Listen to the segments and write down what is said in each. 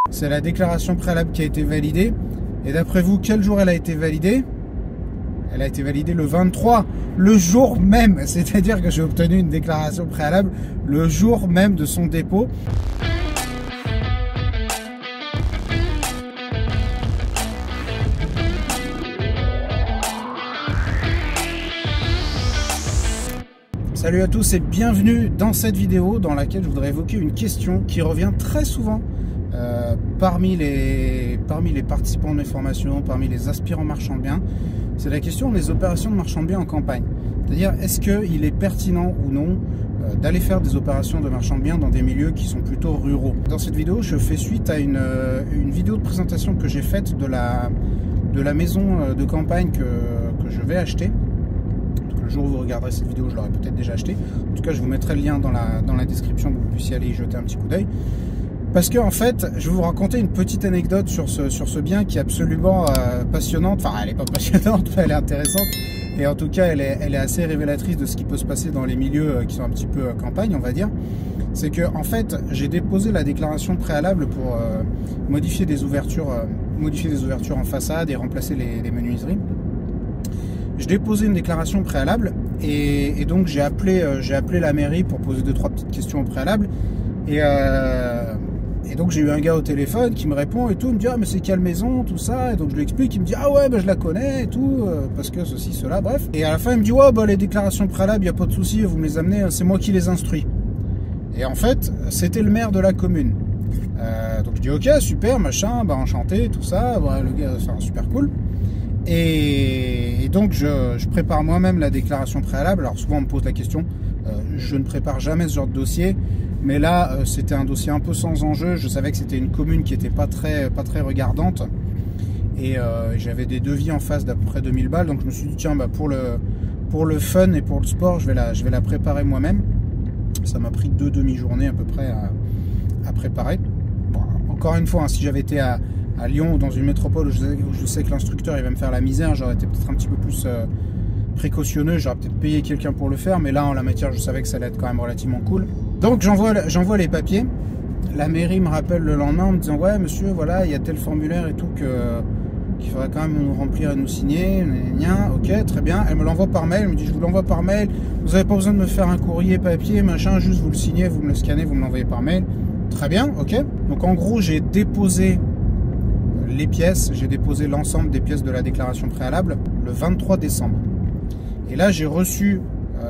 C'est la déclaration préalable qui a été validée. Et d'après vous, quel jour elle a été validée? Elle a été validée le 23, le jour même. C'est-à-dire que j'ai obtenu une déclaration préalable le jour même de son dépôt. Salut à tous et bienvenue dans cette vidéo dans laquelle je voudrais évoquer une question qui revient très souvent parmi les participants de mes formations, parmi les aspirants marchands de biens. C'est la question des opérations de marchand de biens en campagne. C'est-à-dire, est-ce qu'il est pertinent ou non d'aller faire des opérations de marchand de biens dans des milieux qui sont plutôt ruraux. Dans cette vidéo, je fais suite à une vidéo de présentation que j'ai faite de la maison de campagne que je vais acheter. Le jour où vous regarderez cette vidéo, je l'aurai peut-être déjà acheté. En tout cas, je vous mettrai le lien dans la description pour que vous puissiez aller y jeter un petit coup d'œil. Parce que en fait, je vais vous raconter une petite anecdote sur ce bien qui est absolument passionnante. Enfin, elle n'est pas passionnante, mais elle est intéressante. Et en tout cas, elle est assez révélatrice de ce qui peut se passer dans les milieux qui sont un petit peu campagne, on va dire. C'est que en fait, j'ai déposé la déclaration préalable pour modifier des ouvertures en façade et remplacer les menuiseries. Je déposais une déclaration préalable et donc j'ai appelé la mairie pour poser 2-3 petites questions au préalable et donc j'ai eu un gars au téléphone qui me répond et tout, il me dit ah mais c'est quelle maison, tout ça, et donc je lui explique, il me dit ah ouais bah, je la connais et tout, parce que ceci, cela, bref, et à la fin il me dit ouais bah les déclarations préalables, il n'y a pas de souci, vous me les amenez, c'est moi qui les instruis. Et en fait c'était le maire de la commune. Donc je dis ok super machin, bah enchanté, tout ça, bah, le gars c'est super cool. Et donc je prépare moi-même la déclaration préalable. Alors souvent on me pose la question, je ne prépare jamais ce genre de dossier, mais là c'était un dossier un peu sans enjeu. Je savais que c'était une commune qui n'était pas très regardante et j'avais des devis en face d'à peu près 2000 balles, donc je me suis dit tiens bah, pour le fun et pour le sport je vais la préparer moi-même. Ça m'a pris 2 demi-journées à peu près à préparer. Bon, encore une fois hein, si j'avais été à Lyon ou dans une métropole où je sais que l'instructeur il va me faire la misère, j'aurais été peut-être un petit peu plus précautionneux, j'aurais peut-être payé quelqu'un pour le faire, mais là en la matière je savais que ça allait être quand même relativement cool. Donc j'envoie les papiers, la mairie me rappelle le lendemain en me disant ouais monsieur voilà il y a tel formulaire et tout qu'il faudrait quand même nous remplir et nous signer, ok très bien, elle me l'envoie par mail, elle me dit je vous l'envoie par mail, vous n'avez pas besoin de me faire un courrier papier machin, juste vous le signez, vous me le scannez, vous me l'envoyez par mail, très bien, ok. Donc en gros j'ai déposé les pièces, j'ai déposé l'ensemble des pièces de la déclaration préalable le 23 décembre. Et là, j'ai reçu,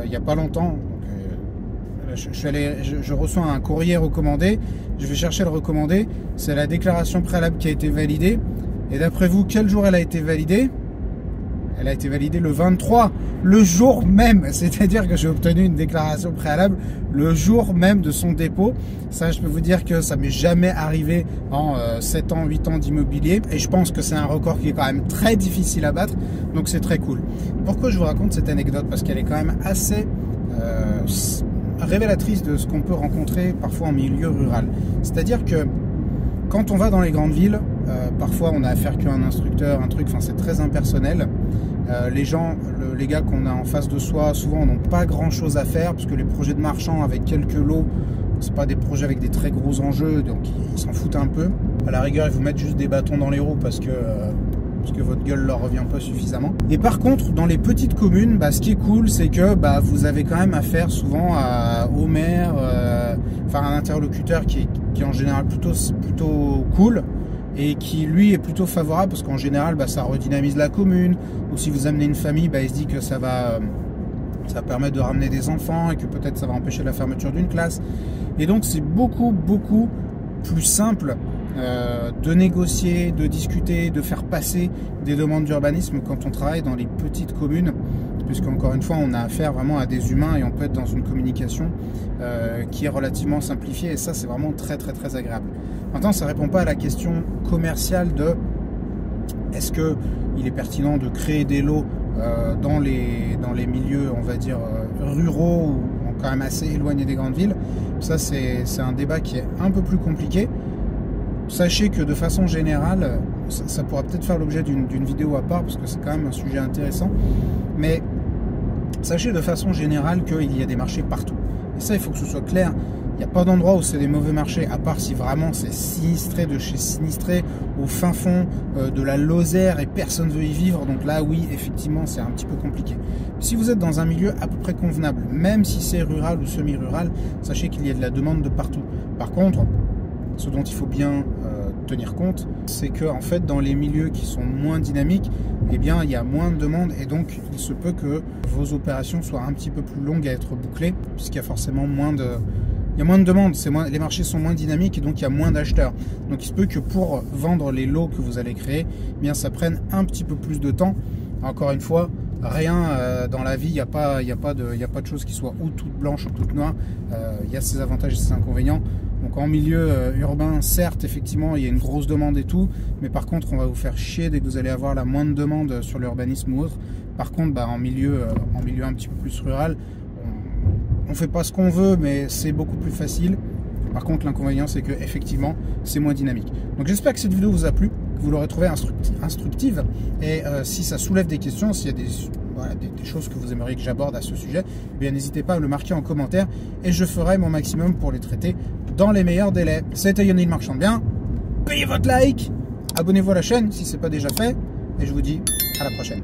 il n'y a pas longtemps, donc, je reçois un courrier recommandé, je vais chercher le recommandé, c'est la déclaration préalable qui a été validée. Et d'après vous, quel jour elle a été validée? Elle a été validée le 23, le jour même. C'est-à-dire que j'ai obtenu une déclaration préalable le jour même de son dépôt. Ça, je peux vous dire que ça m'est jamais arrivé en 7 ans, 8 ans d'immobilier. Et je pense que c'est un record qui est quand même très difficile à battre. Donc c'est très cool. Pourquoi je vous raconte cette anecdote? Parce qu'elle est quand même assez révélatrice de ce qu'on peut rencontrer parfois en milieu rural. C'est-à-dire que quand on va dans les grandes villes, parfois on a affaire qu'à un instructeur, un truc, enfin c'est très impersonnel. Les gars qu'on a en face de soi, souvent n'ont pas grand chose à faire, parce que les projets de marchands avec quelques lots, c'est pas des projets avec des très gros enjeux, donc ils s'en foutent un peu. À la rigueur, ils vous mettent juste des bâtons dans les roues parce que votre gueule leur revient pas suffisamment. Et par contre, dans les petites communes, bah, ce qui est cool, c'est que bah, vous avez quand même affaire souvent au maire, enfin un interlocuteur qui est en général plutôt cool et qui lui est plutôt favorable parce qu'en général bah, ça redynamise la commune, ou si vous amenez une famille, bah, il se dit que ça permet de ramener des enfants et que peut-être ça va empêcher la fermeture d'une classe. Et donc c'est beaucoup plus simple de négocier, de discuter, de faire passer des demandes d'urbanisme quand on travaille dans les petites communes, puisqu'encore une fois on a affaire vraiment à des humains et on peut être dans une communication qui est relativement simplifiée, et ça c'est vraiment très agréable. Maintenant ça ne répond pas à la question commerciale de est-ce qu'il est pertinent de créer des lots dans les milieux on va dire ruraux ou quand même assez éloignés des grandes villes. Ça c'est un débat qui est un peu plus compliqué. Sachez que de façon générale, ça pourra peut-être faire l'objet d'une vidéo à part parce que c'est quand même un sujet intéressant, mais sachez de façon générale qu'il y a des marchés partout. Et ça, il faut que ce soit clair. Il n'y a pas d'endroit où c'est des mauvais marchés, à part si vraiment c'est sinistré de chez sinistré, au fin fond de la Lozère et personne ne veut y vivre. Donc là, oui, effectivement, c'est un petit peu compliqué. Si vous êtes dans un milieu à peu près convenable, même si c'est rural ou semi-rural, sachez qu'il y a de la demande de partout. Par contre, ce dont il faut bien tenir compte, c'est que en fait, dans les milieux qui sont moins dynamiques, eh bien, il y a moins de demande et donc il se peut que vos opérations soient un petit peu plus longues à être bouclées, puisqu'il y a forcément moins de... Il y a moins de demandes, les marchés sont moins dynamiques et donc il y a moins d'acheteurs. Donc il se peut que pour vendre les lots que vous allez créer, eh bien ça prenne un petit peu plus de temps. Encore une fois, rien dans la vie, il n'y a pas de choses qui soient ou toutes blanches ou toutes noires. Il y a ses avantages et ses inconvénients. Donc en milieu urbain, certes, effectivement, il y a une grosse demande et tout, mais par contre, on va vous faire chier dès que vous allez avoir la moindre demande sur l'urbanisme ou autre. Par contre, en milieu un petit peu plus rural, on fait pas ce qu'on veut, mais c'est beaucoup plus facile. Par contre, l'inconvénient, c'est que effectivement, c'est moins dynamique. Donc j'espère que cette vidéo vous a plu, que vous l'aurez trouvée instructive. Et si ça soulève des questions, s'il y a des choses que vous aimeriez que j'aborde à ce sujet, eh bien n'hésitez pas à le marquer en commentaire et je ferai mon maximum pour les traiter dans les meilleurs délais. C'était Yoni le marchand de biens. Payez votre like, abonnez-vous à la chaîne si ce n'est pas déjà fait, et je vous dis à la prochaine.